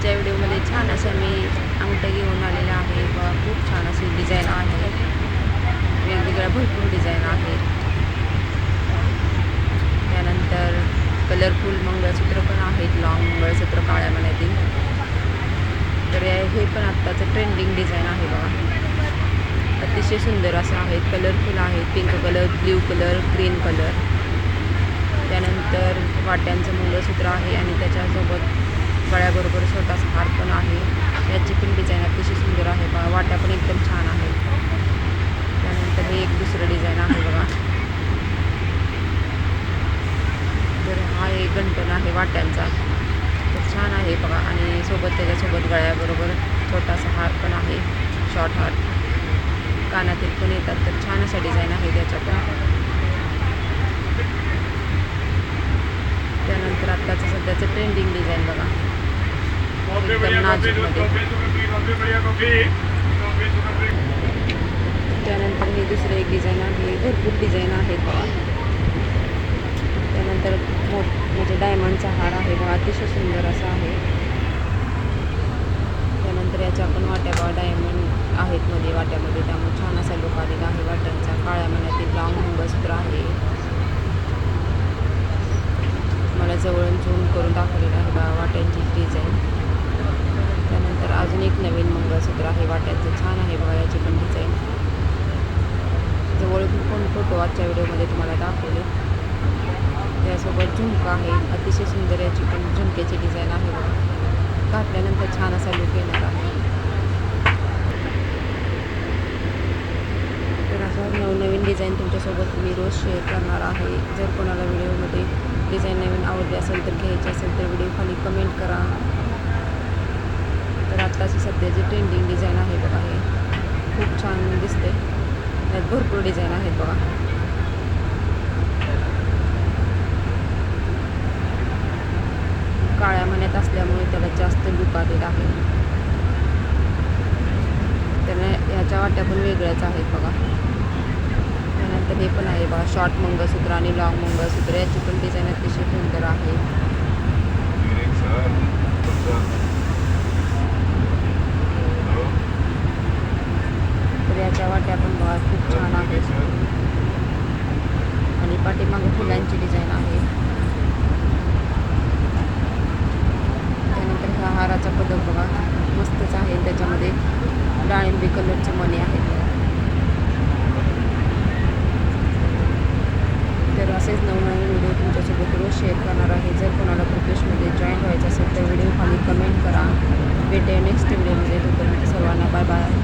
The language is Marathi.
आजच्या व्हिडिओमध्ये छान अशा मी अंगठ्या घेऊन आलेल्या आहे व खूप छान अशी डिझाईन आहे. वेगवेगळ्या भरपूर डिझाईन आहेत. त्यानंतर कलरफुल मंगळसूत्र पण आहेत, लॉंग मंगळसूत्र काळ्या मण्यातील. तर हे पण आत्ताचं ट्रेंडिंग डिझाईन आहे बघा. अतिशय सुंदर असं आहेत, कलरफुल आहेत. Pink colour, blue colour, green colour. त्यानंतर वाट्यांचं मंगळसूत्र आहे आणि त्याच्यासोबत गळ्याबरोबर छोटासा हार पण आहे. याची पण डिझाईन अतिशय सुंदर आहे बघा. वाट्या पण एकदम छान आहेत. त्यानंतर हे एक दुसरं डिझाईन आहे बघा. तर हा एक गंठण आहे वाट्यांचा, तर छान आहे बघा. आणि सोबत त्याच्यासोबत गळ्याबरोबर छोटासा हार पण आहे, शॉर्ट हार. कानातील पण येतात, तर छान अशा डिझाईन आहे त्याच्या पण. त्यानंतर आत्ताचं सध्याचं ट्रेंडिंग डिझाईन बघा, एकदम नाजूकमध्ये. त्यानंतर हे दुसरं एक डिझाईन आहे. भरपूर डिझाईन आहेत बघा. त्यानंतर म्हणजे डायमंडचा हार आहे बघा, अतिशय सुंदर असा आहे. त्यानंतर याच्या पण वाट्या बघा, डायमंड आहेत मध्ये वाट्यामध्ये, त्यामुळे छान असा लुक आलेला आहे वाट्यांचा. काळ्या मण्यातील लॉंग मंगळसूत्र आहे. मला जवळून झूम करून दाखवलेलं आहे बघा वाट्यांची डिझाईन. त्यानंतर अजून एक नवीन मंगळसूत्र आहे वाट्यांचं, छान आहे बघा याची पण डिझाईन. जवळून पण फोटो आजच्या व्हिडिओमध्ये तुम्हाला दाखवले. त्यासोबत झुमका आहे, अतिशय सुंदर याची पण झुमक्याची डिझाईन आहे बघा. घातल्यानंतर छान असा लुक येणार आहे. तर असं नवनवीन डिझाईन तुमच्यासोबत मी रोज शेअर करणार आहे. जर कोणाला व्हिडिओमध्ये डिझाईन नवीन आवडली असेल तर घ्यायची असेल तर व्हिडिओ खाली कमेंट करा. तर आत्ताची सध्याची ट्रेंडिंग डिझाईन आहे बघा, हे खूप छान दिसते. यात भरपूर डिझाईन आहेत बघा. काळ्या मण्यात असल्यामुळे त्याला जास्त लुक आलेला आहे. तर ह्याच्या वाट्या पण वेगळ्याच आहेत बघा. त्यानंतर हे पण आहे बघा, शॉर्ट मंगळसूत्र आणि लॉंग मंगळसूत्र. याची पण डिझाईन अतिशय सुंदर आहे. तर याच्या वाट्या पण बघा खूप छान आहेत. आणि पाठीमागे फुलांची डिझाईन आहे. त्यानंतर ह्या हाराचा पदक बघा, मस्तच आहे. त्याच्यामध्ये डाळिंबी कलरचे मणी आहेत. तर असेच नवनवीन व्हिडिओ तुमच्यासोबत रोज शेअर करणार आहे. जर कोणाला प्रोफेशमध्ये जॉईन व्हायचं असेल तर व्हिडिओ खाली कमेंट करा. भेटूया नेक्स्ट व्हिडिओमध्ये. तोपर्यंत सर्वांना बाय बाय.